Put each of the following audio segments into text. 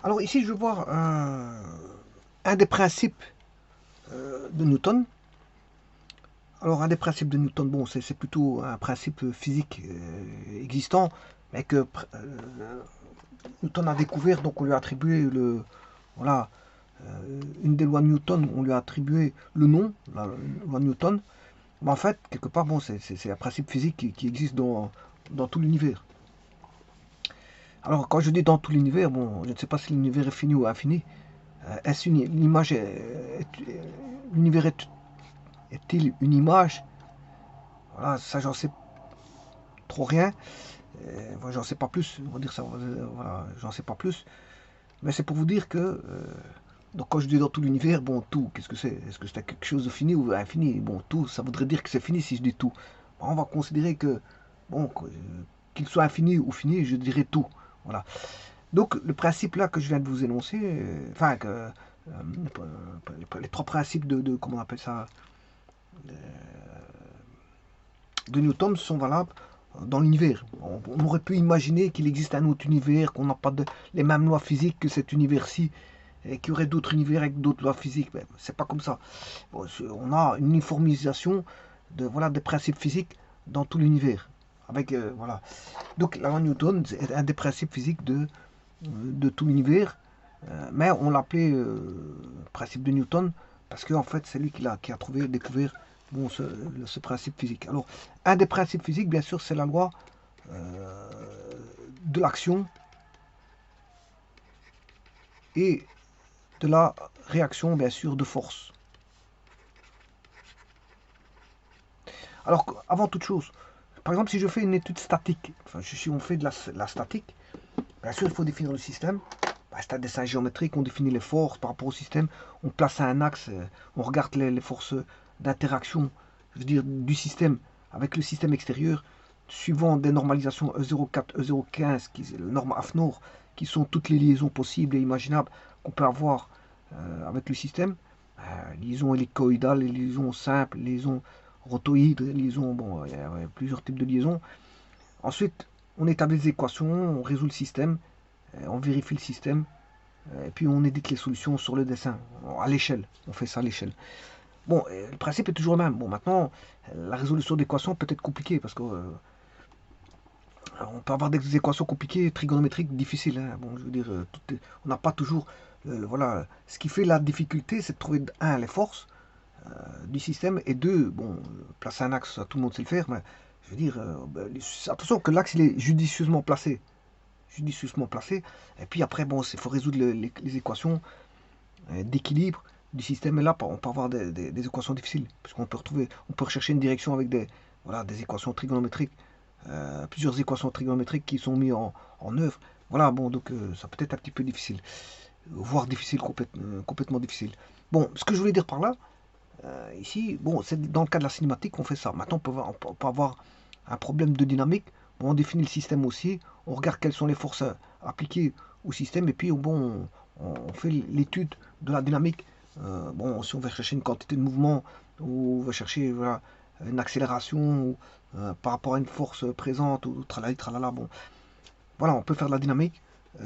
Alors ici, je veux voir un des principes de Newton. Alors un des principes de Newton, bon, c'est plutôt un principe physique existant, mais que Newton a découvert, donc on lui a attribué voilà, une des lois de Newton, on lui a attribué le nom, la loi de Newton. Mais en fait, quelque part, bon, c'est un principe physique qui existe dans tout l'univers. Alors quand je dis dans tout l'univers, bon, je ne sais pas si l'univers est fini ou infini. Est-ce l'image l'univers est-il une image? Voilà, ça j'en sais trop rien. Voilà, j'en sais pas plus. On va dire ça. Voilà, j'en sais pas plus. Mais c'est pour vous dire que donc quand je dis dans tout l'univers, bon tout, qu'est-ce que c'est? Est-ce que c'est quelque chose de fini ou infini? Bon tout, ça voudrait dire que c'est fini si je dis tout. On va considérer que bon qu'il soit infini ou fini, je dirais tout. Voilà. Donc le principe là que je viens de vous énoncer, enfin que les trois principes comment on appelle ça, de Newton sont valables dans l'univers. On aurait pu imaginer qu'il existe un autre univers, qu'on n'a pas les mêmes lois physiques que cet univers-ci, et qu'il y aurait d'autres univers avec d'autres lois physiques. Mais c'est pas comme ça. Bon, on a une uniformisation voilà, des principes physiques dans tout l'univers. Avec, voilà. Donc la loi de Newton est un des principes physiques de tout l'univers, mais on l'appelait principe de Newton parce qu'en fait c'est lui qui a trouvé, découvert bon, ce principe physique. Alors un des principes physiques bien sûr c'est la loi euh, de l'action et de la réaction bien sûr de force. Alors avant toute chose, par exemple si je fais une étude statique, enfin si on fait de la statique, bien sûr il faut définir le système. C'est un dessin géométrique, on définit les forces par rapport au système, on place un axe, on regarde les forces d'interaction, je veux dire, du système avec le système extérieur, suivant des normalisations E04, E015, qui est la norme AFNOR, qui sont toutes les liaisons possibles et imaginables qu'on peut avoir avec le système. Liaisons hélicoïdales, liaisons simples, liaisons rotoïdes, liaisons, bon, il y a plusieurs types de liaisons. Ensuite, on établit des équations, on résout le système, on vérifie le système, et puis on édite les solutions sur le dessin, à l'échelle. On fait ça à l'échelle. Bon, le principe est toujours le même. Bon, maintenant, la résolution d'équations peut être compliquée parce qu'on peut avoir des équations compliquées, trigonométriques, difficiles. Hein. Bon, je veux dire, on n'a pas toujours. Voilà. Ce qui fait la difficulté, c'est de trouver, un, les forces du système, et deux, bon, placer un axe, ça, tout le monde sait le faire, mais je veux dire, attention que l'axe, il est judicieusement placé. Judicieusement placé. Et puis après, bon, il faut résoudre les équations d'équilibre du système. Et là, on peut avoir des équations difficiles, puisqu'on peut retrouver, on peut rechercher une direction avec voilà, des équations trigonométriques, plusieurs équations trigonométriques qui sont mises en œuvre. Voilà, bon, donc ça peut être un petit peu difficile, voire difficile, complètement difficile. Bon, ce que je voulais dire par là, ici, bon, c'est dans le cas de la cinématique qu'on fait ça. Maintenant, on peut avoir un problème de dynamique. Bon, on définit le système aussi, on regarde quelles sont les forces appliquées au système, et puis bon, on fait l'étude de la dynamique. Bon, si on veut chercher une quantité de mouvement, ou on va chercher voilà, une accélération ou, par rapport à une force présente, ou tralala, tralala, bon, voilà, on peut faire de la dynamique. On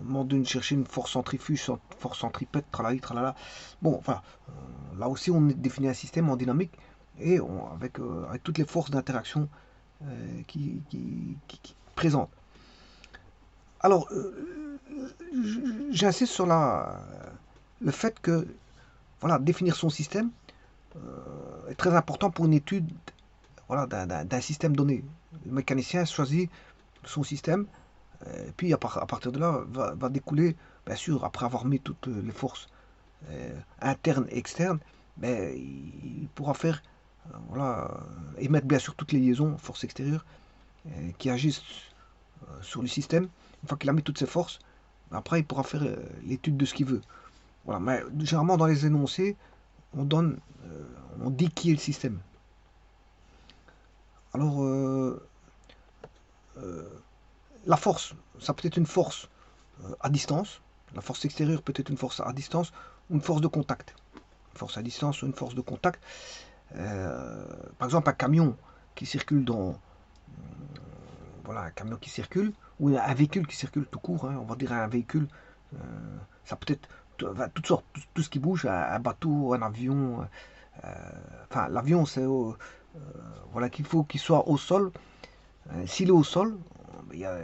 demande de chercher une force centrifuge, force centripète, tralala, tralala. Bon, enfin, là aussi, on définit un système en dynamique et avec toutes les forces d'interaction qui présentent. Alors, j'insiste sur le fait que voilà, définir son système est très important pour une étude voilà, d'un système donné. Le mécanicien choisit son système, et puis à partir de là va découler, bien sûr, après avoir mis toutes les forces internes et externes, mais il pourra faire, voilà, émettre bien sûr toutes les liaisons, forces extérieures, qui agissent sur le système. Une fois qu'il a mis toutes ses forces, après il pourra faire l'étude de ce qu'il veut. Voilà, mais généralement dans les énoncés, on donne, on dit qui est le système. Alors, la force, ça peut être une force à distance. La force extérieure peut être une force à distance ou une force de contact. Une force à distance ou une force de contact. Par exemple, un camion qui circule voilà, un camion qui circule, ou un véhicule qui circule tout court, hein, on va dire un véhicule, euh, ça peut être toutes sortes, tout ce qui bouge, un bateau, un avion, enfin l'avion c'est voilà qu'il faut qu'il soit au sol. S'il est au sol, il y a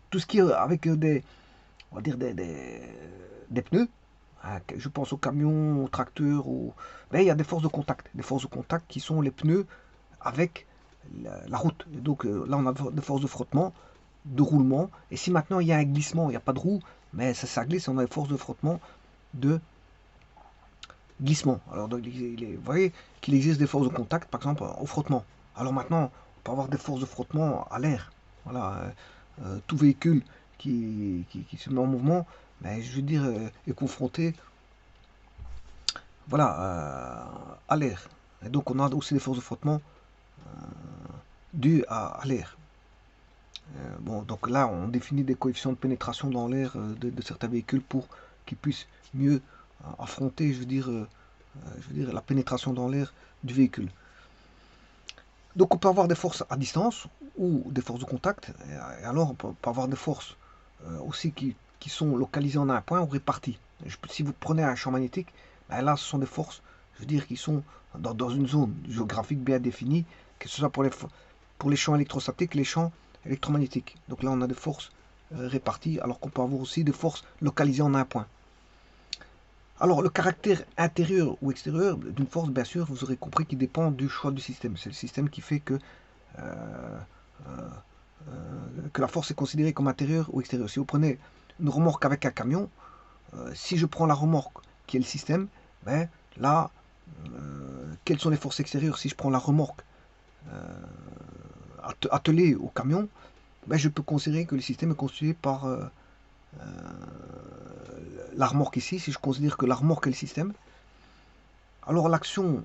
tout ce qui est avec on va dire des pneus. Hein, je pense aux camions, aux tracteurs, mais il y a des forces de contact qui sont les pneus avec la route. Et donc là, on a des forces de frottement, de roulement. Et si maintenant il y a un glissement, il n'y a pas de roue, mais ça glisse, on a des forces de frottement, de glissement. Alors, donc, vous voyez qu'il existe des forces de contact, par exemple, au frottement. Alors maintenant, on peut avoir des forces de frottement à l'air. Voilà, tout véhicule qui se met en mouvement, mais je veux dire, est confronté, voilà, à l'air. Et donc, on a aussi des forces de frottement dues à l'air. Bon, donc là, on définit des coefficients de pénétration dans l'air de certains véhicules pour qu'ils puissent mieux affronter, je veux dire, la pénétration dans l'air du véhicule. Donc on peut avoir des forces à distance ou des forces de contact, et alors on peut avoir des forces aussi qui sont localisées en un point ou réparties. Si vous prenez un champ magnétique, ben là ce sont des forces, je veux dire, qui sont dans une zone géographique bien définie, que ce soit pour les champs électrostatiques, les champs électromagnétiques. Donc là on a des forces réparties, alors qu'on peut avoir aussi des forces localisées en un point. Alors, le caractère intérieur ou extérieur d'une force, bien sûr, vous aurez compris qu'il dépend du choix du système. C'est le système qui fait euh, que la force est considérée comme intérieure ou extérieure. Si vous prenez une remorque avec un camion, si je prends la remorque qui est le système, ben, là, quelles sont les forces extérieures? Si je prends la remorque attelée au camion, ben, je peux considérer que le système est constitué par la remorque ici. Si je considère que la remorque est le système, alors l'action,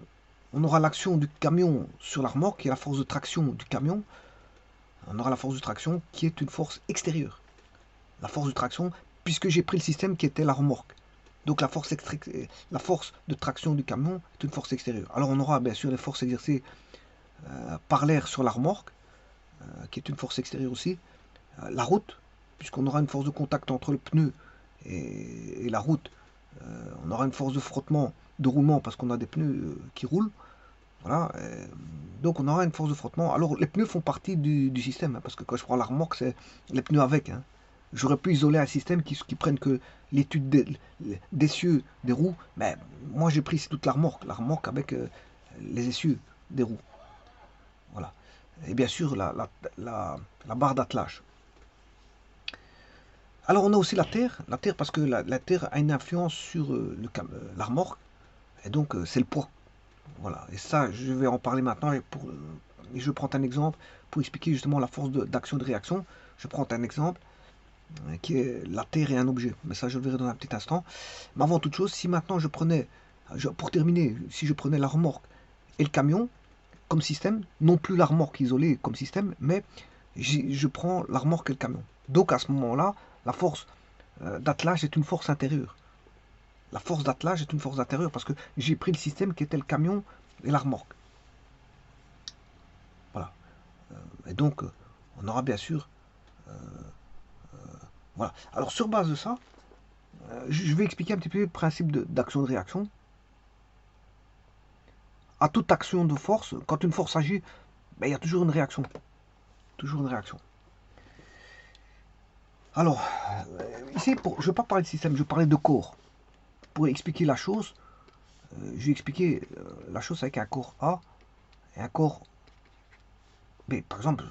on aura l'action du camion sur la remorque, qui est la force de traction du camion. On aura la force de traction qui est une force extérieure. La force de traction, puisque j'ai pris le système qui était la remorque. Donc la force de traction du camion est une force extérieure. Alors on aura bien sûr les forces exercées par l'air sur la remorque, qui est une force extérieure aussi. La route, puisqu'on aura une force de contact entre le pneu et la route. On aura une force de frottement, de roulement, parce qu'on a des pneus qui roulent. Voilà, donc on aura une force de frottement. Alors les pneus font partie du système, hein, parce que quand je prends la remorque, c'est les pneus avec. Hein. J'aurais pu isoler un système qui prenne que l'étude d'essieux des roues, mais moi j'ai pris ici toute la remorque avec les essieux des roues. Voilà. Et bien sûr la barre d'attelage. Alors on a aussi la terre parce que la terre a une influence sur la remorque, et donc c'est le poids. Voilà, et ça, je vais en parler maintenant. Et je prends un exemple pour expliquer justement la force d'action de réaction. Je prends un exemple qui est la Terre et un objet. Mais ça, je le verrai dans un petit instant. Mais avant toute chose, si maintenant je prenais, pour terminer, si je prenais la remorque et le camion comme système, non plus la remorque isolée comme système, mais je prends la remorque et le camion. Donc à ce moment-là, la force d'attelage est une force intérieure. La force d'attelage est une force intérieure parce que j'ai pris le système qui était le camion et la remorque. Voilà. Et donc, on aura bien sûr. Voilà. Alors, sur base de ça, je vais expliquer un petit peu le principe d'action de réaction. À toute action de force, quand une force agit, ben, il y a toujours une réaction. Toujours une réaction. Alors, ici, je ne vais pas parler de système, je vais parler de corps. Pour expliquer la chose, je vais expliquer la chose avec un corps A et un corps B. Par exemple,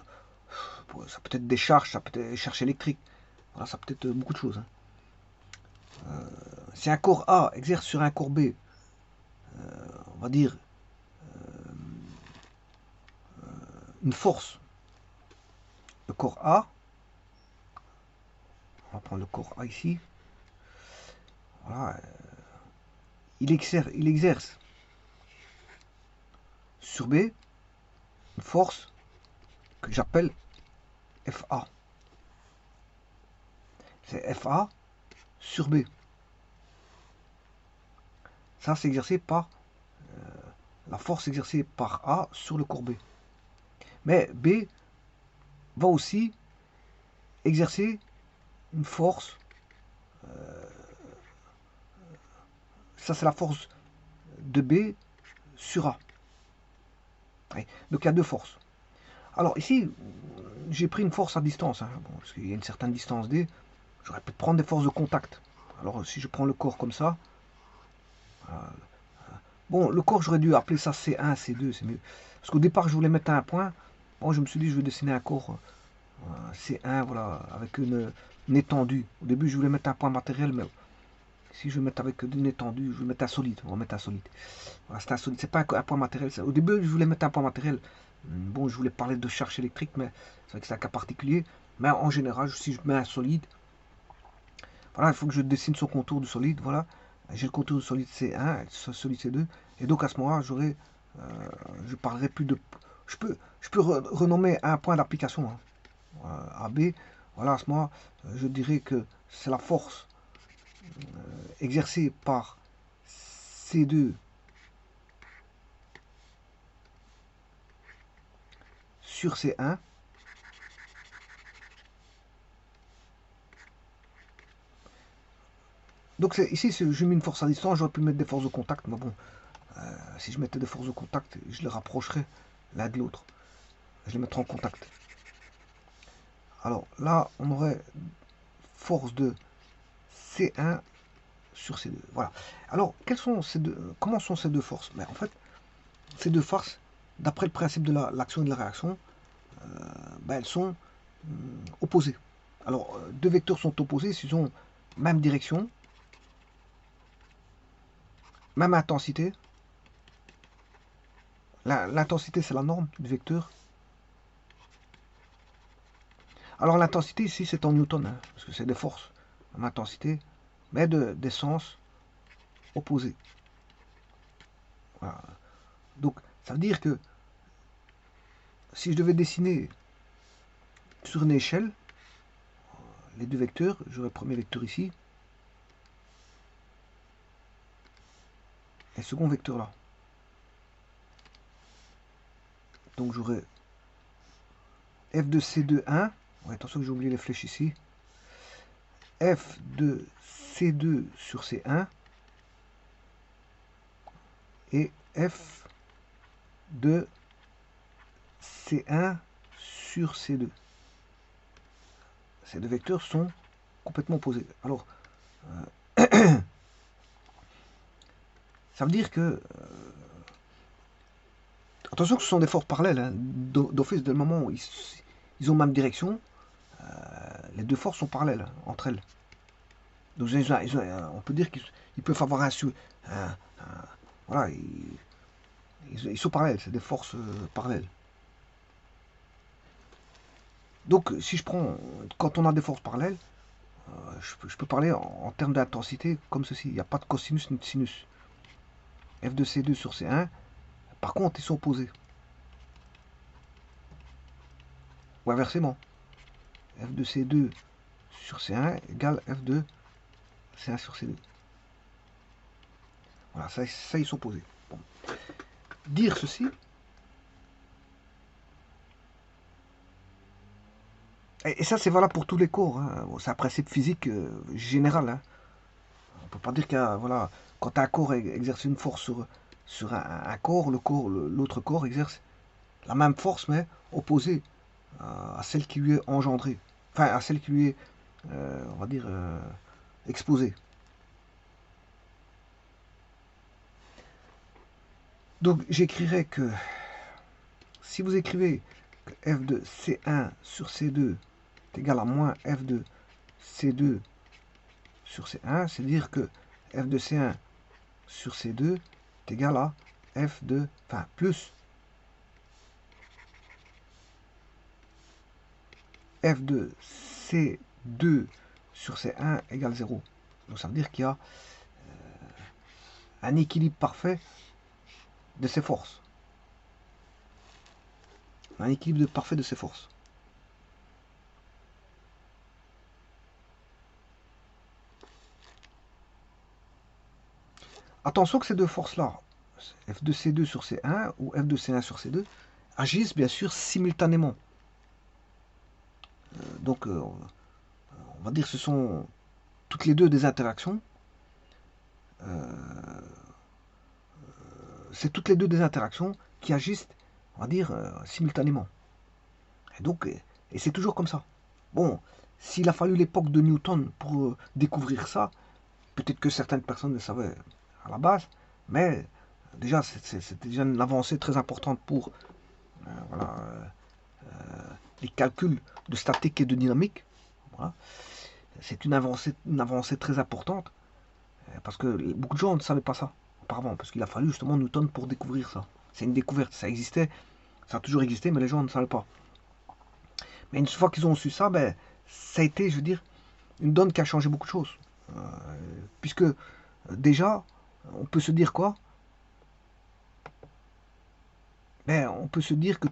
ça peut être des charges, ça peut être des charges électriques. Voilà, ça peut être beaucoup de choses. Hein. Si un corps A exerce sur un corps B, on va dire, une force, le corps A, on va prendre le corps A ici, voilà, il exerce sur B une force que j'appelle FA. C'est FA sur B. Ça, c'est exercé par la force exercée par A sur le corps B. Mais B va aussi exercer une force, ça c'est la force de B sur A. Ouais. Donc il y a deux forces. Alors ici, j'ai pris une force à distance, hein, bon, parce qu'il y a une certaine distance D. J'aurais pu prendre des forces de contact. Alors si je prends le corps comme ça, bon, le corps j'aurais dû appeler ça C1, C2, c'est mieux. Parce qu'au départ je voulais mettre un point. Bon, je me suis dit je vais dessiner un corps C1, voilà, avec une étendue. Au début je voulais mettre un point matériel, mais si je vais mettre avec une étendue, je vais mettre un solide. On va mettre un solide. Voilà, c'est un solide, c'est pas un point matériel. Au début je voulais mettre un point matériel. Bon, je voulais parler de charge électrique, mais c'est vrai que c'est un cas particulier. Mais en général, si je mets un solide, voilà, il faut que je dessine son contour du solide. Voilà, j'ai le contour du solide C1, solide C2. Et donc à ce moment-là, je parlerai plus de. Je peux renommer un point d'application, hein, AB. Voilà, à ce moment-là, je dirais que c'est la force exercée par C2 sur C1. Donc ici, je mets une force à distance, j'aurais pu mettre des forces de contact, mais bon, si je mettais des forces de contact, je les rapprocherais l'un de l'autre. Je les mettrais en contact. Alors là, on aurait force de C1 sur C2. Voilà. Alors, comment sont ces deux forces? En fait, ces deux forces, d'après le principe de l'action et de la réaction, elles sont opposées. Alors, deux vecteurs sont opposés s'ils ont même direction, même intensité. L'intensité, c'est la norme du vecteur. Alors, l'intensité, ici, c'est en newton, hein, parce que c'est des forces, l'intensité, mais des sens opposés. Voilà. Donc, ça veut dire que si je devais dessiner sur une échelle les deux vecteurs, j'aurais le premier vecteur ici et le second vecteur là. Donc j'aurais f de C2, 1. Ouais, attention que j'ai oublié les flèches ici. F de C2 sur C1 et F de C1 sur C2. Ces deux vecteurs sont complètement opposés. Alors, ça veut dire que attention que ce sont des forces parallèles, hein, d'office, dès le moment où ils ont même direction, les deux forces sont parallèles entre elles. Donc on peut dire qu'ils peuvent avoir voilà, ils sont parallèles, c'est des forces parallèles. Donc si je prends, quand on a des forces parallèles, je peux parler en termes d'intensité comme ceci, il n'y a pas de cosinus ni de sinus. F de C2 sur C1, par contre ils sont opposés. Ou inversement, F de C2 sur C1 égale F de C1 sur C2. Voilà, ça ils sont opposés. Bon. Dire ceci, et ça c'est valable pour tous les cours, hein. Bon, c'est un principe physique général. Hein. On peut pas dire que voilà, quand un corps exerce une force sur un corps, l'autre corps exerce la même force mais opposée à celle qui lui est engendrée, enfin à celle qui lui est, on va dire, exposée. Donc j'écrirai que si vous écrivez que f de C1 sur C2 est égal à moins f de C2 sur C1, c'est dire que f de C1 sur C2 est égal à f de, enfin plus f de C2 sur C1 égale 0. Donc ça veut dire qu'il y a un équilibre parfait de ces forces. Un équilibre parfait de ces forces. Attention que ces deux forces-là, F de C2 sur C1 ou F de C1 sur C2, agissent bien sûr simultanément. Donc on va dire, ce sont toutes les deux des interactions. C'est toutes les deux des interactions qui agissent, on va dire, simultanément. Et donc, et c'est toujours comme ça. Bon, s'il a fallu l'époque de Newton pour découvrir ça, peut-être que certaines personnes le savaient à la base, mais déjà, c'était déjà une avancée très importante pour voilà, les calculs de statique et de dynamique. Voilà. C'est une avancée très importante, parce que beaucoup de gens ne savaient pas ça auparavant, parce qu'il a fallu justement Newton pour découvrir ça. C'est une découverte, ça existait, ça a toujours existé, mais les gens ne savaient pas. Mais une fois qu'ils ont su ça, ben, ça a été, je veux dire, une donne qui a changé beaucoup de choses. Euh, Puisque déjà, on peut se dire quoi? Ben, on peut se dire que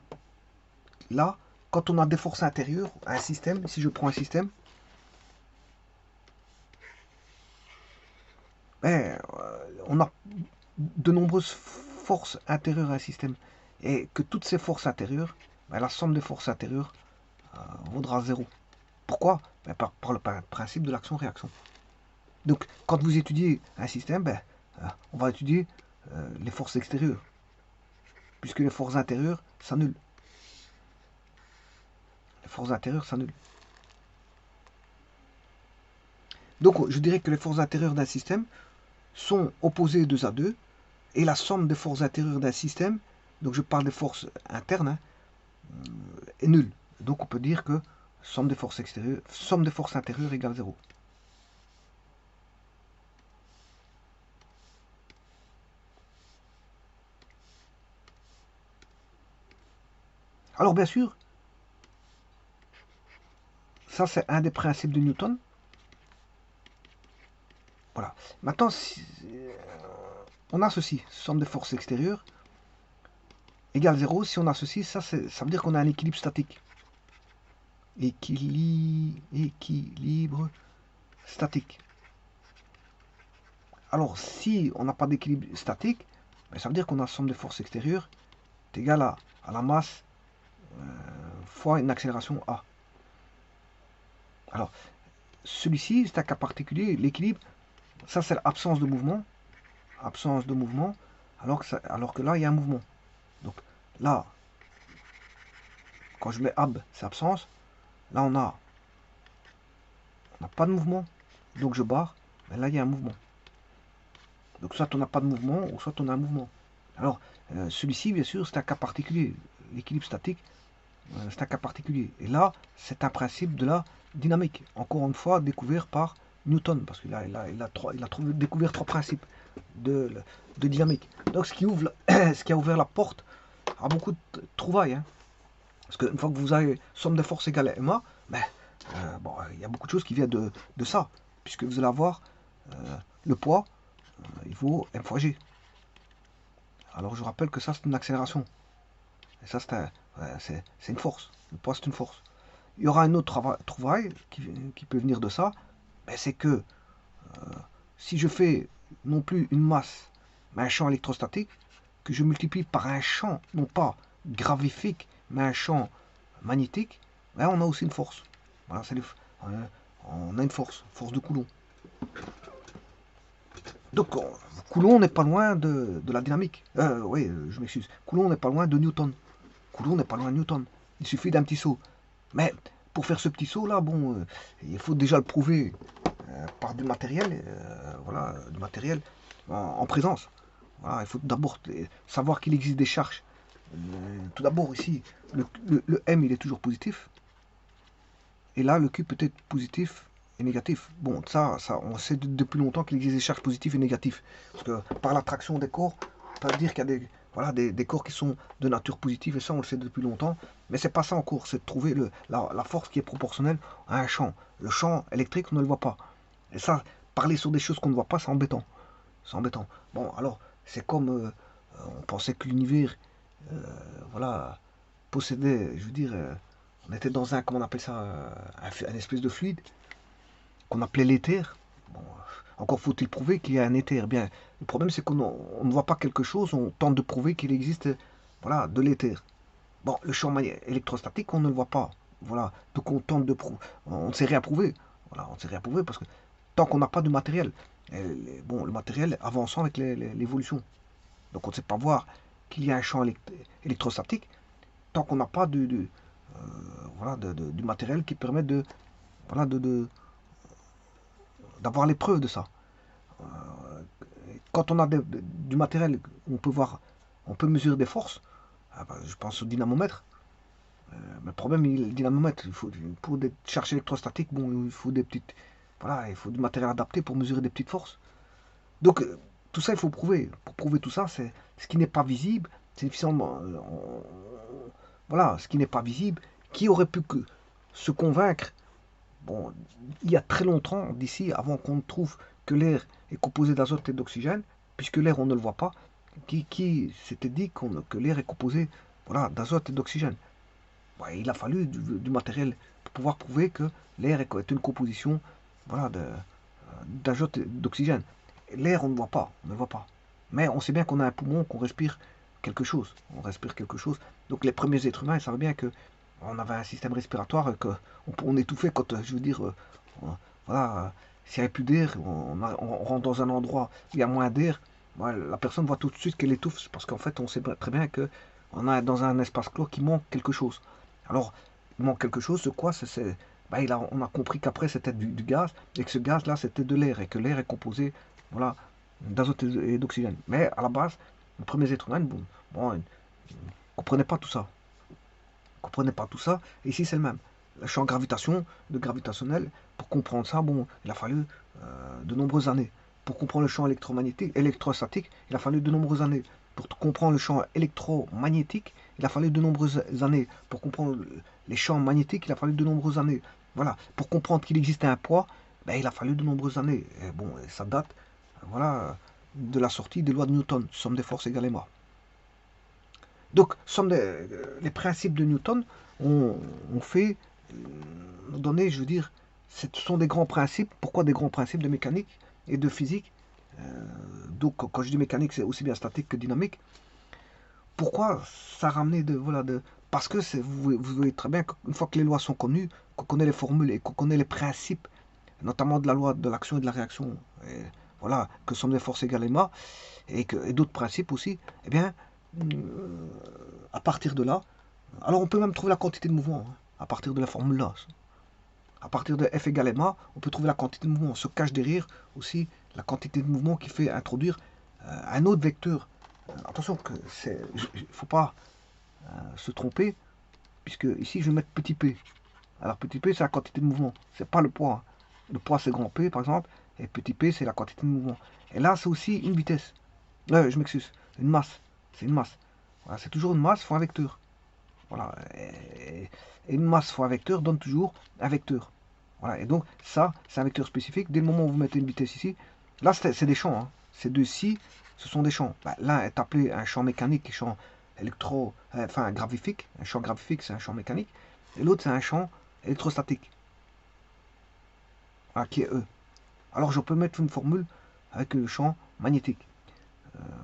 là, quand on a des forces intérieures, un système, si je prends un système, ben, on a de nombreuses forces intérieures à un système. Et que toutes ces forces intérieures, ben, la somme des forces intérieures vaudra zéro. Pourquoi? Ben, par le principe de l'action-réaction. Donc, quand vous étudiez un système, ben, on va étudier les forces extérieures, puisque les forces intérieures s'annulent. Les forces intérieures s'annulent. Donc, je dirais que les forces intérieures d'un système sont opposées 2 à 2, et la somme des forces intérieures d'un système, donc je parle des forces internes, hein, est nulle. Donc, on peut dire que somme des forces extérieures, somme des forces intérieures égale 0. Alors, bien sûr, ça c'est un des principes de Newton. Voilà. Maintenant, si, on a ceci, somme des forces extérieures égale 0. Si on a ceci, ça veut dire qu'on a un équilibre statique. Équilibre statique. Alors, si on n'a pas d'équilibre statique, ben, ça veut dire qu'on a somme des forces extérieures est égale à la masse fois une accélération A. Alors, celui-ci, c'est un cas particulier. L'équilibre, ça c'est l'absence de mouvement. Absence de mouvement, alors que là, il y a un mouvement. Donc là, quand je mets ab, c'est absence. Là, on n'a pas de mouvement. Donc je barre. Mais là, il y a un mouvement. Donc soit on n'a pas de mouvement, ou soit on a un mouvement. Alors, celui-ci, bien sûr, c'est un cas particulier. L'équilibre statique, c'est un cas particulier. Et là, c'est un principe de la dynamique. Encore une fois, découvert par Newton, parce qu'il a découvert 3 principes de dynamique. Donc, ce qui a ouvert la porte à beaucoup de trouvailles. Hein. Parce qu'une fois que vous avez somme des forces égale à MA, ben, bon, il y a beaucoup de choses qui viennent de ça. Puisque vous allez avoir le poids, il vaut M fois G. Alors, je rappelle que ça, c'est une accélération. Et ça, c'est une force. Le poids, c'est une force. Il y aura un autre trouvaille qui peut venir de ça. Ben, c'est que si je fais non plus une masse, mais un champ électrostatique, que je multiplie par un champ, non pas gravifique, mais un champ magnétique, ben on a aussi une force. Voilà, on a une force de Coulomb. Donc, Coulomb n'est pas loin de la dynamique. Oui, je m'excuse. Coulomb n'est pas loin de Newton. Coulomb n'est pas loin de Newton. Il suffit d'un petit saut. Mais pour faire ce petit saut là, bon, il faut déjà le prouver par du matériel, voilà, du matériel en présence. Voilà, il faut d'abord savoir qu'il existe des charges. Tout d'abord ici, le M il est toujours positif. Et là, le Q peut être positif et négatif. Bon, ça on sait depuis longtemps qu'il existe des charges positives et négatives. Parce que par l'attraction des corps, on peut dire qu'il y a voilà, des corps qui sont de nature positive, et ça on le sait depuis longtemps. Mais c'est pas ça encore, c'est de trouver la force qui est proportionnelle à un champ. Le champ électrique, on ne le voit pas. Et ça, parler sur des choses qu'on ne voit pas, c'est embêtant. C'est embêtant. Bon, alors, c'est comme on pensait que l'univers, voilà, possédait, je veux dire, on était dans un, comment on appelle ça, un espèce de fluide qu'on appelait l'éther. Bon, encore faut-il prouver qu'il y a un éther. Bien, le problème c'est qu'on ne voit pas quelque chose, on tente de prouver qu'il existe, voilà, de l'éther. Bon, le champ électrostatique, on ne le voit pas. Voilà, donc on tente de prouver, on ne sait rien prouver. Voilà, on ne sait rien prouver parce que tant qu'on n'a pas de matériel, bon, le matériel avançant avec l'évolution. Donc on ne sait pas voir qu'il y a un champ électrostatique tant qu'on n'a pas voilà, du matériel qui permet voilà, d'avoir les preuves de ça. Euh, Quand on a du matériel, on peut voir, on peut mesurer des forces. Ah bah, je pense au dynamomètre. Mais le problème, le dynamomètre, pour des charges électrostatiques, bon, il faut des petites, voilà, il faut du matériel adapté pour mesurer des petites forces. Donc, tout ça, il faut prouver. Pour prouver tout ça, c'est ce qui n'est pas visible, c'est difficilement, voilà, ce qui n'est pas visible. Qui aurait pu se convaincre, bon, il y a très longtemps, d'ici, avant qu'on trouve que l'air est composé d'azote et d'oxygène, puisque l'air, on ne le voit pas, qui s'était dit que l'air est composé, voilà, d'azote et d'oxygène. Ouais, il a fallu du matériel pour pouvoir prouver que l'air est une composition, voilà, d'azote et d'oxygène. L'air, on ne voit pas, on ne le voit pas. Mais on sait bien qu'on a un poumon, qu'on respire quelque chose. On respire quelque chose. Donc les premiers êtres humains, ils savaient bien que on avait un système respiratoire, qu'on étouffait quand, je veux dire, voilà, s'il n'y avait plus d'air, on rentre dans un endroit où il y a moins d'air, ouais, la personne voit tout de suite qu'elle étouffe, parce qu'en fait, on sait très bien que on a dans un espace clos qui manque quelque chose. Alors, il manque quelque chose, c'est quoi? Ben, on a compris qu'après c'était du gaz, et que ce gaz-là c'était de l'air, et que l'air est composé, voilà, d'azote et d'oxygène. Mais à la base, les premiers êtres humains, bon, ils ne comprenaient pas tout ça. Ils ne comprenaient pas tout ça, et ici c'est le même. Le champ gravitation, le gravitationnel, pour comprendre ça, bon, il a fallu de nombreuses années. Pour comprendre le champ électromagnétique, électrostatique, il a fallu de nombreuses années. Pour comprendre le champ électromagnétique, il a fallu de nombreuses années. Pour comprendre les champs magnétiques, il a fallu de nombreuses années. Voilà. Pour comprendre qu'il existait un poids, ben, il a fallu de nombreuses années. Et bon, ça date, voilà, de la sortie des lois de Newton, somme des forces égale ma. Donc, les principes de Newton ont fait, donné, je veux dire, ce sont des grands principes. Pourquoi des grands principes de mécanique et de physique? Donc, quand je dis mécanique, c'est aussi bien statique que dynamique. Pourquoi ça a ramené parce que vous voyez très bien qu'une fois que les lois sont connues, qu'on connaît les formules et qu'on connaît les principes, notamment de la loi de l'action et de la réaction, et voilà, que somme des forces égale ma, et d'autres principes aussi, eh bien, à partir de là, alors on peut même trouver la quantité de mouvement, hein, à partir de la formule là. À partir de F égale ma, on peut trouver la quantité de mouvement. On se cache derrière aussi la quantité de mouvement qui fait introduire un autre vecteur. Attention, il ne faut pas se tromper, puisque ici je vais mettre petit p. Alors petit p c'est la quantité de mouvement, c'est pas le poids. Le poids c'est grand P par exemple, et petit p c'est la quantité de mouvement. Et là c'est aussi une vitesse. Je m'excuse, une masse. C'est une masse. Voilà, c'est toujours une masse fois un vecteur. Voilà. Et une masse fois un vecteur donne toujours un vecteur. Voilà. Et donc ça, c'est un vecteur spécifique. Dès le moment où vous mettez une vitesse ici, là c'est des champs. Hein. Ces deux-ci, ce sont des champs. Ben, l'un est appelé un champ mécanique, un champ enfin gravifique. Un champ gravifique, c'est un champ mécanique. Et l'autre, c'est un champ électrostatique. Voilà, qui est E. Alors je peux mettre une formule avec le champ magnétique.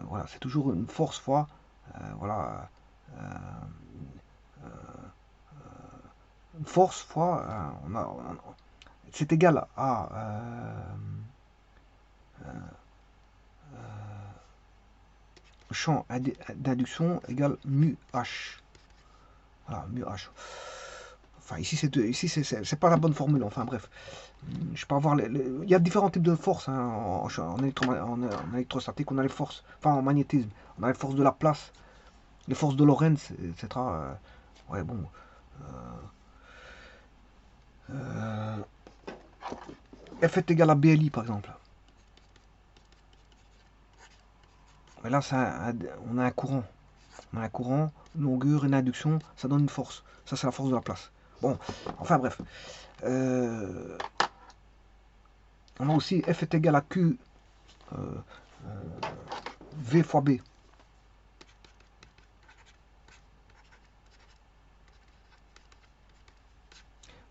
Voilà, c'est toujours une force fois, voilà, euh, une force fois, c'est égal à champ d'induction égale mu H. Voilà, mu H. Enfin, ici c'est pas la bonne formule, enfin bref. Je peux avoir il y a différents types de forces hein, en électrostatique. On a les forces, enfin en magnétisme, on a les forces de la place, les forces de Lorentz, etc. Ouais, bon. F est égal à BLI par exemple. Mais là, on a un courant. On a un courant, une longueur, une induction, ça donne une force. Ça, c'est la force de la place. Bon, enfin bref. On a aussi F est égal à Q V fois B.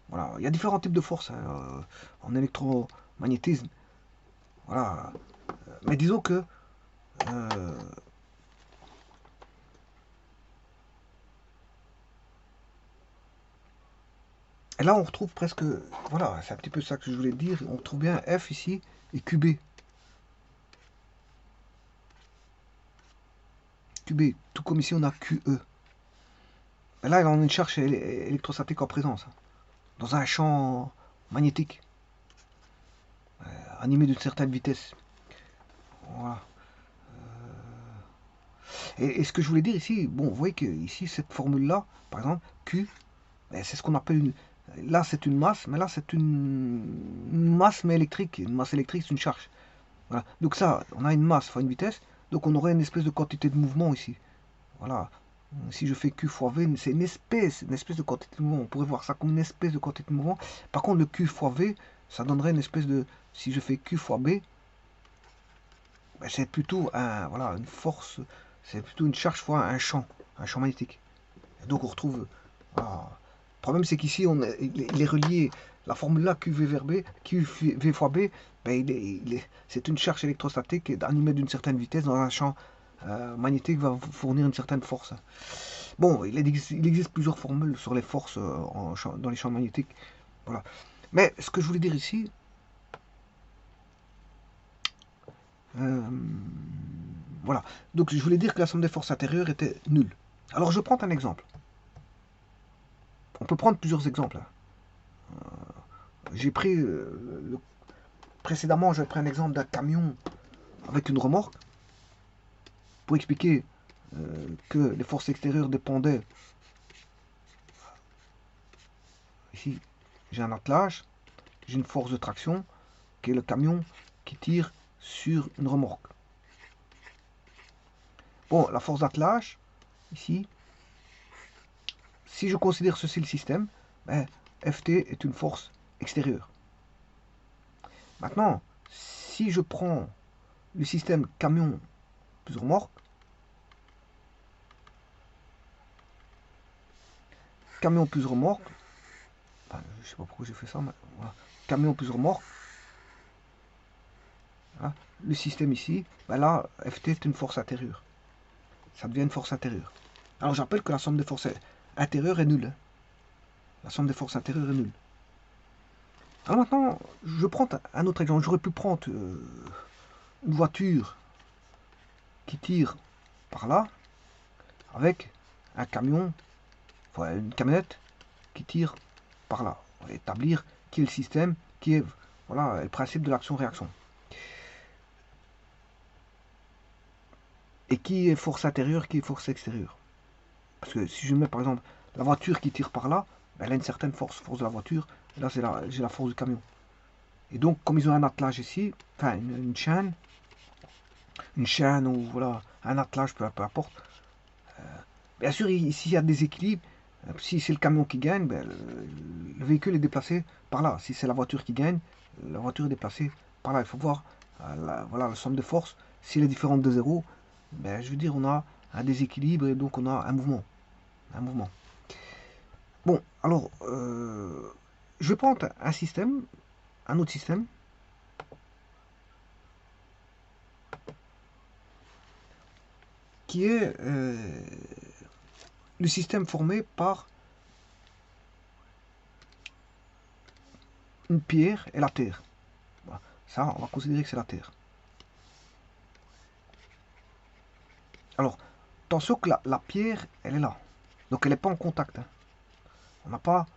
Voilà, il y a différents types de forces hein, en électromagnétisme. Voilà. Mais disons que Et là, on retrouve presque, voilà, c'est un petit peu ça que je voulais dire, on retrouve bien F ici et QB. QB, tout comme ici on a QE. Et là, on a une charge électrostatique en présence, hein, dans un champ magnétique, animé d'une certaine vitesse. Voilà. Et ce que je voulais dire ici, bon, vous voyez que ici, cette formule-là, par exemple, Q, ben, c'est ce qu'on appelle une... Là, c'est une masse, mais là, c'est une masse, mais électrique. Une masse électrique, c'est une charge. Voilà. Donc ça, on a une masse fois une vitesse, donc on aurait une espèce de quantité de mouvement ici. Voilà. Si je fais Q fois V, c'est une espèce de quantité de mouvement. On pourrait voir ça comme une espèce de quantité de mouvement. Par contre, le Q fois V, ça donnerait une espèce de... Si je fais Q fois B, ben, c'est plutôt voilà, une force, c'est plutôt une charge fois un champ magnétique. Et donc on retrouve... Voilà. Le problème c'est qu'ici, il est relié, la formule là, QV vers B, QV fois B, ben, c'est une charge électrostatique animée d'une certaine vitesse dans un champ magnétique va fournir une certaine force. Bon, il existe plusieurs formules sur les forces dans les champs magnétiques. Voilà. Mais ce que je voulais dire ici, euh, voilà. Donc je voulais dire que la somme des forces intérieures était nulle. Alors je prends un exemple. On peut prendre plusieurs exemples, hein. J'ai pris précédemment, j'ai pris un exemple d'un camion avec une remorque pour expliquer que les forces extérieures dépendaient. Ici, j'ai un attelage, j'ai une force de traction qui est le camion qui tire sur une remorque. Bon, la force d'attelage, ici, si je considère ceci le système, ben, Ft est une force extérieure. Maintenant, si je prends le système camion plus remorque, camion plus remorque, enfin, je ne sais pas pourquoi j'ai fait ça, mais voilà, camion plus remorque, voilà, le système ici, ben là, Ft est une force intérieure. Ça devient une force intérieure. Alors j'appelle que la somme des forces intérieures est nulle, hein. La somme des forces intérieures est nulle. Alors maintenant, je prends un autre exemple. J'aurais pu prendre une voiture qui tire par là, avec un camion, enfin une camionnette qui tire par là. On va établir qui est le système, qui est voilà, le principe de l'action-réaction. Et qui est force intérieure, qui est force extérieure. Parce que si je mets par exemple la voiture qui tire par là, elle a une certaine force de la voiture, et là j'ai la force du camion. Et donc comme ils ont un attelage ici, enfin une chaîne ou voilà, un attelage, peu importe. Bien sûr, ici il y a des équilibres. Si c'est le camion qui gagne, ben, le véhicule est déplacé par là. Si c'est la voiture qui gagne, la voiture est déplacée par là. Il faut voir voilà, la somme de force. Si elle est différente de zéro, ben, je veux dire, on a un déséquilibre et donc on a un mouvement. Un mouvement. Bon, alors, je vais prendre un système, un autre système, qui est le système formé par une pierre et la terre. Voilà. Ça, on va considérer que c'est la terre. Alors, attention que la pierre, elle est là. Donc elle n'est pas en contact, hein. On n'a pas...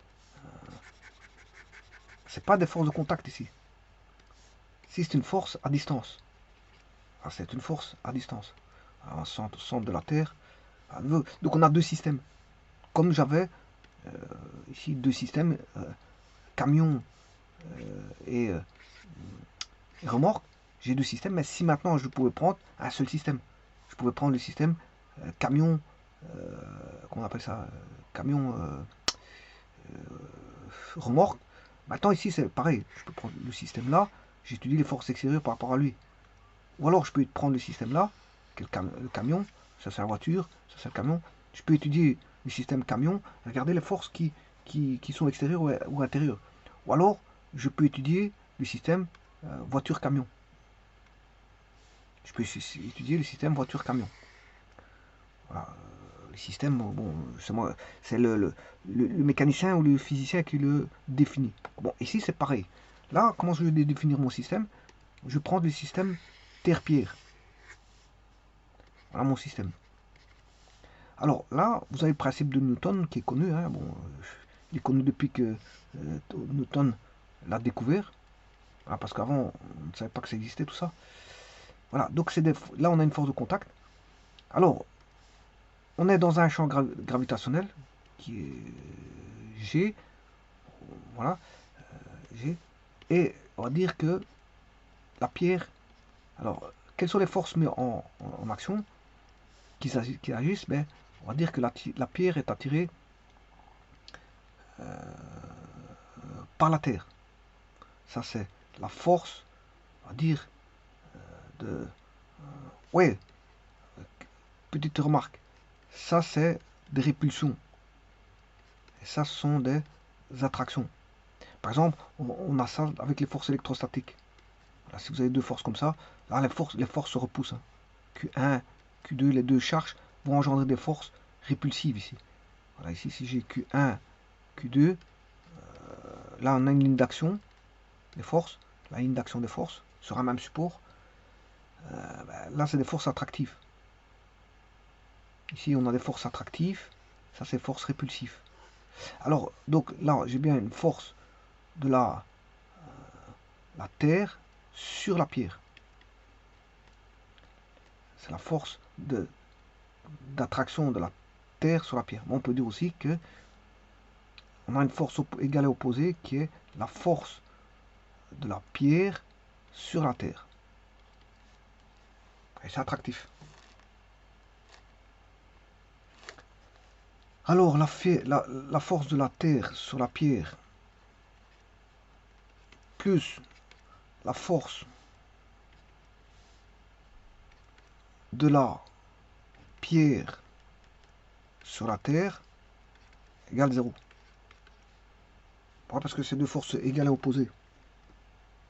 C'est pas des forces de contact ici. Ici, c'est une force à distance. Ah, c'est une force à distance. Alors, centre de la Terre. Donc on a deux systèmes. Comme j'avais ici deux systèmes, camion et remorque, j'ai deux systèmes. Mais si maintenant je pouvais prendre un seul système, je pouvais prendre le système camion, comment on appelle ça, camion remorque. Maintenant ici c'est pareil, je peux prendre le système là, j'étudie les forces extérieures par rapport à lui. Ou alors je peux prendre le système là, qui est le camion, ça c'est la voiture, ça c'est le camion. Je peux étudier le système camion, regarder les forces qui sont extérieures ou intérieures. Ou alors je peux étudier le système voiture-camion. Je peux étudier le système voiture-camion. Voilà. le système, bon, c'est le mécanicien ou le physicien qui le définit. Bon, ici c'est pareil. Là, comment je vais définir mon système? Je prends le système terre-pierre. Voilà mon système. Alors là, vous avez le principe de Newton qui est connu. Hein, bon, il est connu depuis que Newton l'a découvert. Ah, parce qu'avant, on ne savait pas que ça existait tout ça. Voilà, donc là on a une force de contact. Alors, on est dans un champ gravitationnel qui est G. Voilà, G. Et on va dire que la pierre. Alors, quelles sont les forces mises en action qui agissent? Ben, on va dire que la pierre est attirée par la terre. Ça, c'est la force, on va dire, de. Ouais, petite remarque. Ça, c'est des répulsions. Et ça, ce sont des attractions. Par exemple, on a ça avec les forces électrostatiques. Là, si vous avez deux forces comme ça, là, les forces se repoussent. Hein. Q1, Q2, les deux charges vont engendrer des forces répulsives ici. Voilà, ici, si j'ai Q1, Q2, là, on a une ligne d'action des forces, la ligne d'action des forces sur un même support. Là, c'est des forces attractives. Ici, on a des forces attractives. Ça, c'est forces répulsives. Alors, donc là, j'ai bien une force de la terre sur la pierre. C'est la force d'attraction de la terre sur la pierre. Mais on peut dire aussi que on a une force égale et opposée qui est la force de la pierre sur la terre. Et c'est attractif. Alors, la force de la terre sur la pierre plus la force de la pierre sur la terre égale 0. Pourquoi? Parce que c'est deux forces égales et opposées.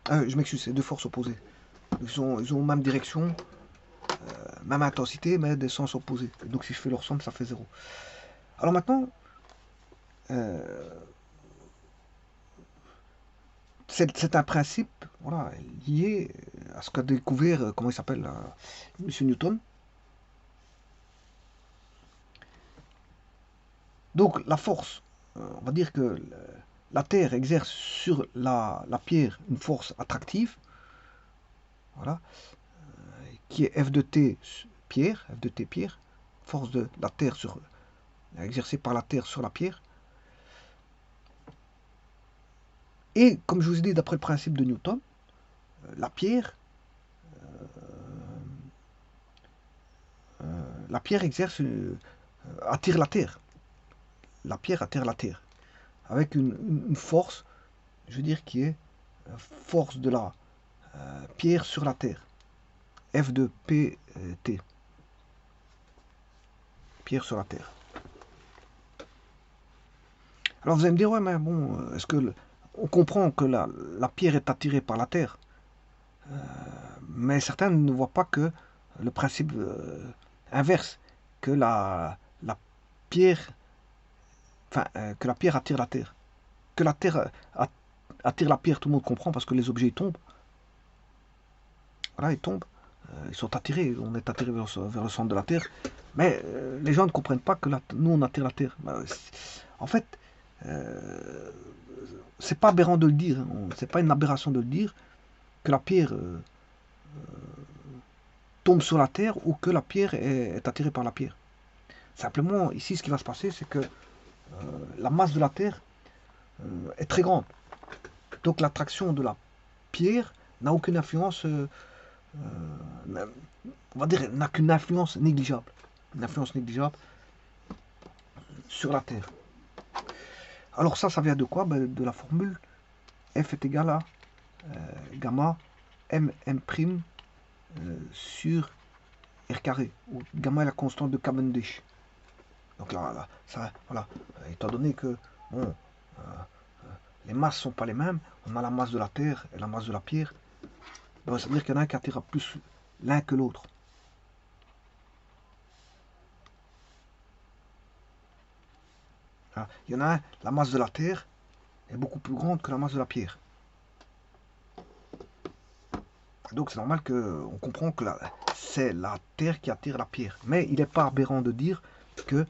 Je m'excuse, c'est deux forces opposées. Ils ont même direction, même intensité, mais des sens opposés. Et donc si je fais leur somme, ça fait 0. Alors maintenant, c'est un principe voilà, lié à ce qu'a découvert, comment il s'appelle, M. Newton. Donc la force, on va dire que la Terre exerce sur la pierre une force attractive, voilà, qui est F de T pierre, F de T pierre, force de la Terre exercée par la Terre sur la pierre. Et comme je vous ai dit, d'après le principe de Newton, la pierre exerce, attire la Terre. La pierre attire la Terre. Avec une force, je veux dire, qui est force de la pierre sur la Terre. F de PT. Pierre sur la Terre. Alors vous allez me dire, ouais, mais bon, est-ce que on comprend que la pierre est attirée par la Terre, mais certains ne voient pas que le principe inverse, que la pierre, enfin, que la pierre attire la Terre. Que la Terre attire la pierre, tout le monde comprend parce que les objets tombent. Voilà, ils tombent, ils sont attirés, on est attiré vers le centre de la Terre. Mais les gens ne comprennent pas que nous on attire la Terre. En fait, c'est pas aberrant de le dire, hein, c'est pas une aberration de le dire que la pierre tombe sur la Terre ou que la pierre est attirée par la pierre. Simplement, ici, ce qui va se passer, c'est que la masse de la Terre est très grande. Donc l'attraction de la pierre n'a aucune influence, on va dire, n'a qu'une influence négligeable. Une influence négligeable sur la Terre. Alors ça vient de quoi? Ben, de la formule F est égal à gamma mm' sur R carré, où gamma est la constante de Cavendish. Donc là ça, voilà, étant donné que bon, les masses ne sont pas les mêmes, on a la masse de la Terre et la masse de la pierre, ben, ça veut dire qu'il y en a un qui attirera plus l'un que l'autre. Hein. Il y en a un, la masse de la Terre est beaucoup plus grande que la masse de la pierre. Donc c'est normal qu'on comprend que c'est la Terre qui attire la pierre. Mais il n'est pas aberrant de dire que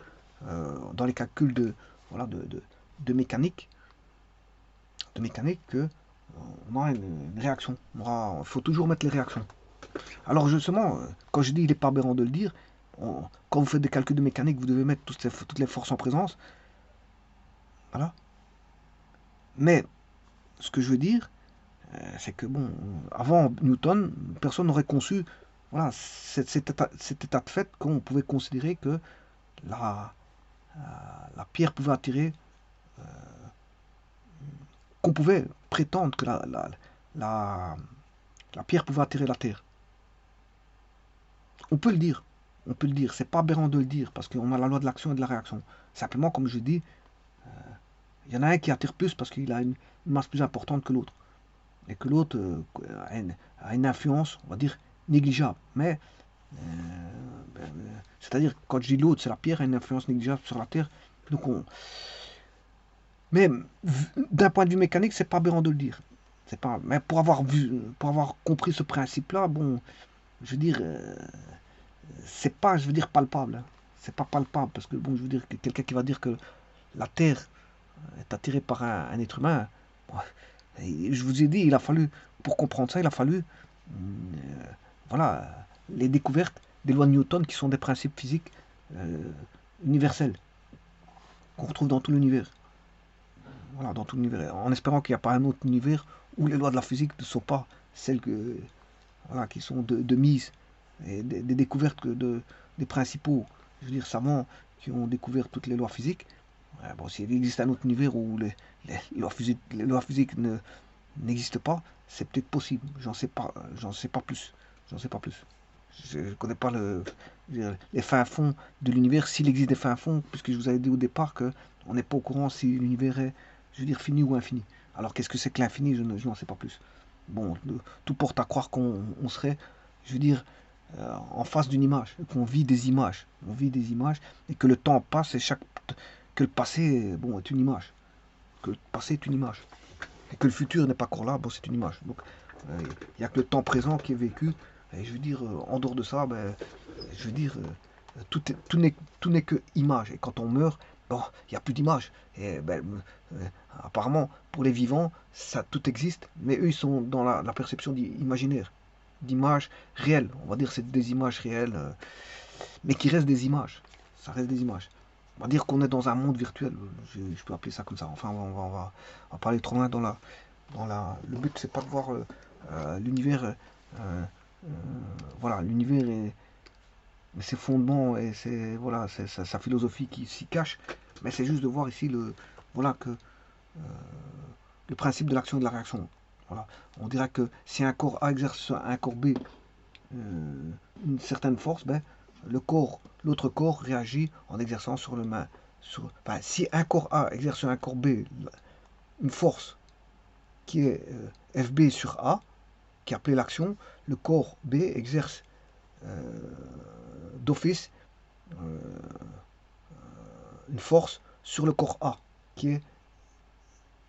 dans les calculs voilà, de mécanique, que on aura une réaction. Il faut toujours mettre les réactions. Alors justement, quand je dis il n'est pas aberrant de le dire, quand vous faites des calculs de mécanique, vous devez mettre toutes les forces en présence. Voilà. Mais ce que je veux dire, c'est que bon, avant Newton, personne n'aurait conçu voilà, cet état de fait qu'on pouvait considérer que la, la pierre pouvait attirer, qu'on pouvait prétendre que la, la pierre pouvait attirer la terre. On peut le dire, c'est pas aberrant de le dire, parce qu'on a la loi de l'action et de la réaction. Simplement, comme je dis, il y en a un qui attire plus parce qu'il a une masse plus importante que l'autre. Et que l'autre a une influence, on va dire, négligeable. Mais, c'est-à-dire, quand je dis l'autre, c'est la pierre, a une influence négligeable sur la terre. Donc mais d'un point de vue mécanique, c'est pas aberrant de le dire. C'est pas. Mais pour avoir compris ce principe-là, bon, je veux dire, c'est pas, je veux dire, palpable. Hein. C'est pas palpable parce que bon, je veux dire, quelqu'un qui va dire que la Terre est attirée par un être humain. Bon, je vous ai dit, il a fallu, pour comprendre ça, il a fallu, voilà, les découvertes des lois de Newton qui sont des principes physiques euh, universels qu'on retrouve dans tout l'univers. Voilà, dans tout l'univers. En espérant qu'il n'y a pas un autre univers où les lois de la physique ne sont pas celles que, voilà, qui sont de mise. Et des découvertes des principaux, je veux dire, savants qui ont découvert toutes les lois physiques. Bon, s'il existe un autre univers où les lois physiques n'existent pas, c'est peut-être possible. J'en sais pas plus. J'en sais pas plus. Je ne connais pas les fins fonds de l'univers, s'il existe des fins fonds, puisque je vous avais dit au départ que on n'est pas au courant si l'univers est, je veux dire, fini ou infini. Alors qu'est-ce que c'est que l'infini? Je n'en sais pas plus. Bon, tout porte à croire qu'on serait, je veux dire, en face d'une image, qu'on vit des images. On vit des images et que le temps passe et que le passé, bon, est une image. Que le passé est une image. Et que le futur n'est pas encore là, bon, c'est une image. Donc, il n'y a que le temps présent qui est vécu. Et je veux dire, en dehors de ça, ben, je veux dire, tout n'est que image. Et quand on meurt, bon, il n'y a plus d'image. Et ben, apparemment, pour les vivants, ça tout existe, mais eux, ils sont dans la perception imaginaire, d'images réelles. On va dire que c'est des images réelles, mais qui restent des images. Ça reste des images. On va dire qu'on est dans un monde virtuel. Je peux appeler ça comme ça. Enfin, on va pas aller trop loin le but, c'est pas de voir l'univers. Euh, voilà, l'univers et ses fondements et voilà, sa philosophie qui s'y cache. Mais c'est juste de voir ici voilà que le principe de l'action et de la réaction. Voilà. On dirait que si un corps A exerce sur un corps B une certaine force, ben, l'autre corps réagit en exerçant sur le main. Enfin, si un corps A exerce sur un corps B une force qui est FB sur A, qui est appelée l'action, le corps B exerce d'office euh, une force sur le corps A, qui est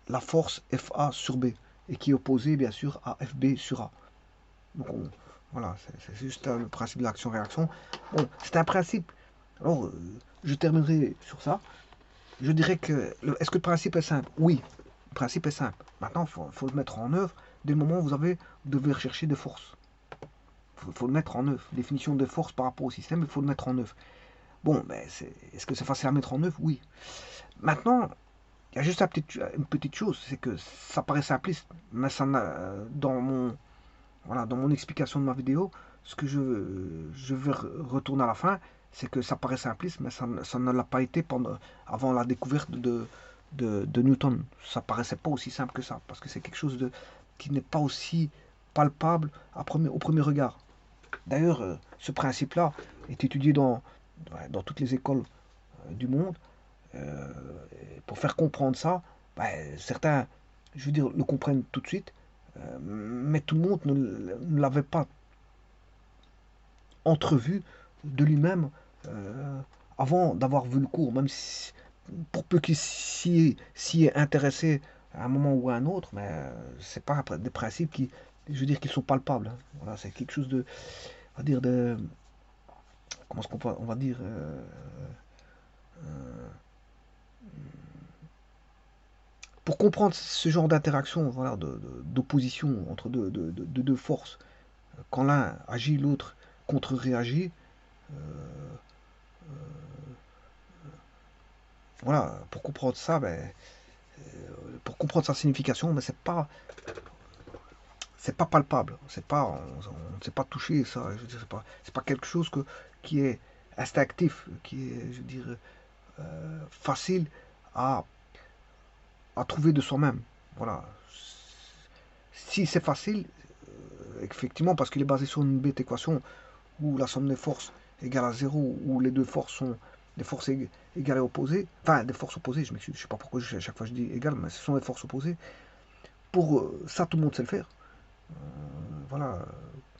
la force FA sur B, et qui est opposée bien sûr à FB sur A. Donc voilà, c'est juste le principe de l'action-réaction. Bon, c'est un principe. Alors, je terminerai sur ça. Je dirais que, est-ce que le principe est simple? Oui, le principe est simple. Maintenant, il faut le mettre en œuvre dès le moment où vous devez rechercher des forces. Faut le mettre en œuvre. Définition de force par rapport au système, il faut le mettre en œuvre. Bon, mais est-ce que c'est facile à mettre en œuvre? Oui. Maintenant, il y a juste une petite chose, c'est que ça paraît simpliste, mais ça voilà, dans mon explication de ma vidéo, ce que je veux retourner à la fin, c'est que ça paraît simpliste, mais ça ne l'a pas été avant la découverte de Newton. Ça paraissait pas aussi simple que ça, parce que c'est quelque chose qui n'est pas aussi palpable au premier regard. D'ailleurs, ce principe-là est étudié dans toutes les écoles du monde. Euh, pour faire comprendre ça, ben, certains, je veux dire, le comprennent tout de suite, mais tout le monde ne l'avait pas entrevu de lui-même avant d'avoir vu le cours, même si, pour peu qu'il s'y est intéressé à un moment ou à un autre, mais c'est pas des principes qui, je veux dire, qui sont palpables, hein. Voilà, c'est quelque chose de, on va dire, de, comment est-ce on va dire, pour comprendre ce genre d'interaction, voilà, d'opposition entre deux forces, quand l'un agit, l'autre contre-réagit, voilà, pour comprendre ça, ben, pour comprendre sa signification, mais c'est pas palpable, on ne sait pas toucher ça, je veux dire, c'est pas quelque chose qui est instinctif, qui est, je veux dire, facile à, à trouver de soi-même. Voilà. Si c'est facile, effectivement, parce qu'il est basé sur une bête équation où la somme des forces égale à zéro, où les deux forces sont des forces égales et opposées, enfin des forces opposées, je m'excuse, je sais pas pourquoi à chaque fois je dis égales, mais ce sont des forces opposées. Pour ça, tout le monde sait le faire. Voilà,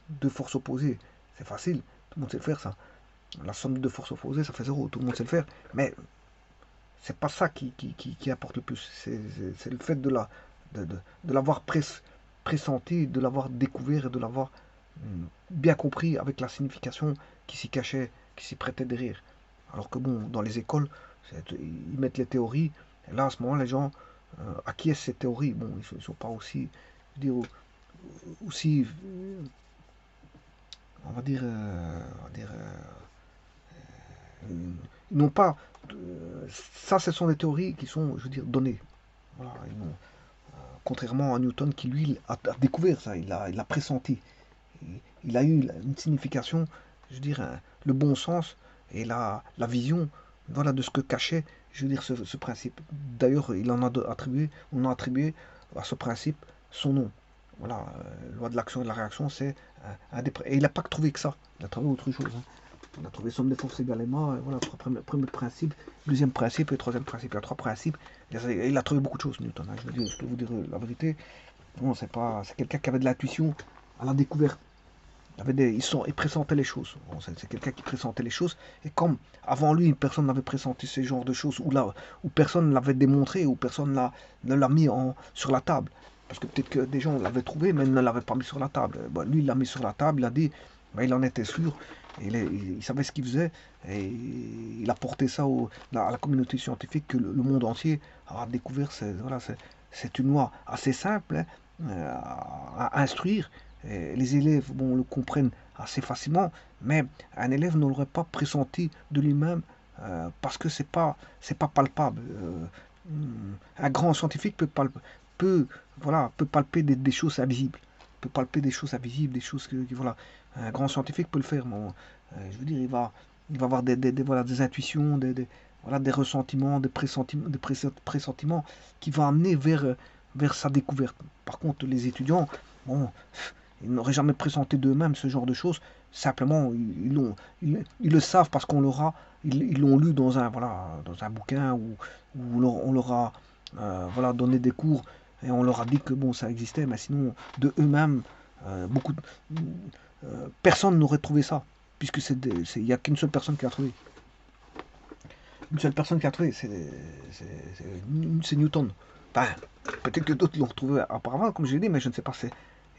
deux forces opposées, c'est facile, tout le monde sait le faire ça. La somme de deux forces opposées, ça fait zéro, tout le monde sait le faire. Mais c'est pas ça qui apporte le plus. C'est le fait de l'avoir pressenti, de l'avoir découvert et de l'avoir bien compris avec la signification qui s'y cachait, qui s'y prêtait derrière. Alors que bon, dans les écoles, ils mettent les théories, et là, à ce moment, les gens acquiescent ces théories. Bon, ils ne sont pas aussi, je veux dire, aussi, on va dire, ils n'ont pas, ça, ce sont des théories qui sont, je veux dire, données. Voilà, contrairement à Newton qui, lui, a découvert ça, il a pressenti. Il a eu une signification, je veux dire, le bon sens et la vision, voilà, de ce que cachait, je veux dire, ce principe. D'ailleurs, on a attribué à ce principe son nom. Voilà, loi de l'action et de la réaction, c'est et il n'a pas trouvé que ça, il a trouvé autre chose, hein. On a trouvé somme des forces également, voilà, premier principe, deuxième principe et troisième principe. Il y a trois principes. Il a trouvé beaucoup de choses, Newton, hein. Je peux vous dire la vérité. Bon, c'est quelqu'un qui avait de l'intuition à la découverte. Il pressentait les choses. Bon, c'est quelqu'un qui pressentait les choses. Et comme avant lui, personne n'avait pressenti ce genre de choses, ou personne ne l'avait démontré, ou personne ne l'a mis sur la table. Parce que peut-être que des gens l'avaient trouvé, mais ne l'avaient pas mis sur la table. Bon, lui, il l'a mis sur la table, il a dit, ben, il en était sûr, il savait ce qu'il faisait, et il a porté ça à la communauté scientifique, que le monde entier a découvert. Voilà, c'est une loi assez simple, hein, à instruire. Et les élèves, bon, le comprennent assez facilement, mais un élève ne l'aurait pas pressenti de lui-même parce que c'est pas palpable. Un grand scientifique peut palper des choses invisibles, peut palper des choses invisibles, des choses voilà. Un grand scientifique peut le faire. Bon, je veux dire, il va avoir voilà, des intuitions, voilà, des ressentiments, pressentiments qui vont amener vers sa découverte. Par contre, les étudiants, bon, ils n'auraient jamais présenté d'eux-mêmes ce genre de choses. Simplement, ils le savent parce ils l'ont lu dans voilà, dans un bouquin où on leur a voilà, donné des cours et on leur a dit que bon, ça existait, mais sinon, de eux-mêmes, personne n'aurait trouvé ça, puisque il n'y a qu'une seule personne qui a trouvé. Une seule personne qui a trouvé, c'est Newton. Enfin, peut-être que d'autres l'ont retrouvé auparavant, comme je l'ai dit, mais je ne sais pas.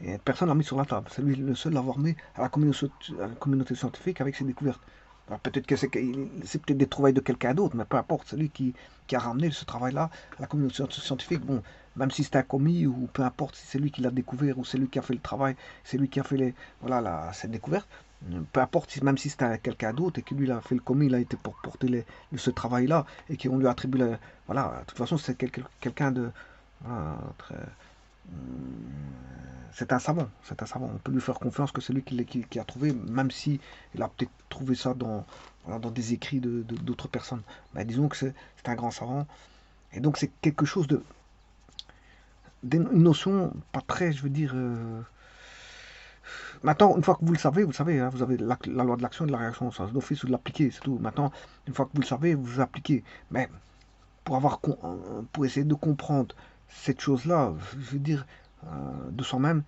Et personne l'a mis sur la table. C'est lui le seul à l'avoir mis à la communauté scientifique avec ses découvertes. Alors peut-être que c'est peut-être des trouvailles de quelqu'un d'autre, mais peu importe, c'est lui qui a ramené ce travail-là à la communauté scientifique. Bon, même si c'est un commis, ou peu importe si c'est lui qui l'a découvert, ou c'est lui qui a fait le travail, c'est lui qui a fait voilà, cette découverte. Peu importe, même si c'était quelqu'un d'autre et que lui il a fait le commis, il a été pour porter ce travail-là et qu'on lui a attribué, voilà, de toute façon c'est quelqu'un de, voilà, très, c'est un savant, c'est un savant. On peut lui faire confiance que c'est lui qui a trouvé, même si il a peut-être trouvé ça voilà, dans des écrits d'autres personnes. Mais disons que c'est un grand savant. Et donc c'est quelque chose une notion pas très, je veux dire. Maintenant, une fois que vous le savez, hein, vous avez la loi de l'action et de la réaction, ça d'office, vous l'appliquez, c'est tout. Maintenant, une fois que vous le savez, vous appliquez. Mais pour essayer de comprendre cette chose-là, je veux dire, de soi-même,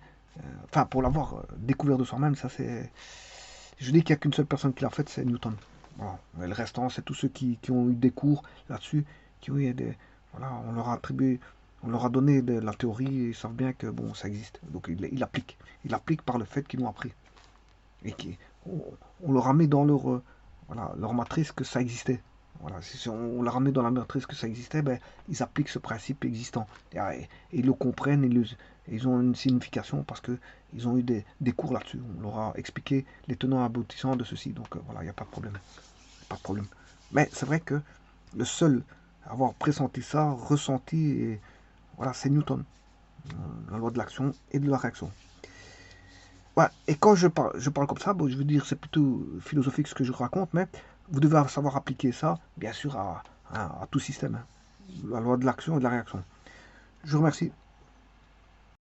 enfin, pour l'avoir découvert de soi-même, ça c'est. Je dis qu'il n'y a qu'une seule personne qui l'a fait, c'est Newton. Voilà. Mais le restant, c'est tous ceux qui ont eu des cours là-dessus, qui oui, voilà, on leur a attribué, on leur a donné de la théorie et ils savent bien que bon, ça existe. Donc ils appliquent. Ils appliquent par le fait qu'ils l'ont appris. Et on leur a mis dans voilà, leur matrice que ça existait. Voilà, si on leur a mis dans la matrice que ça existait, ben, ils appliquent ce principe existant. Et ils le comprennent, ils ont une signification parce qu'ils ont eu des cours là-dessus. On leur a expliqué les tenants aboutissants de ceci. Donc voilà, il n'y a pas de problème. Pas de problème. Mais c'est vrai que le seul à avoir pressenti ça, ressenti, et voilà, c'est Newton. La loi de l'action et de la réaction. Ouais, et quand je parle comme ça, bon, je veux dire, c'est plutôt philosophique ce que je raconte, mais vous devez savoir appliquer ça, bien sûr, à tout système, hein. La loi de l'action et de la réaction. Je vous remercie.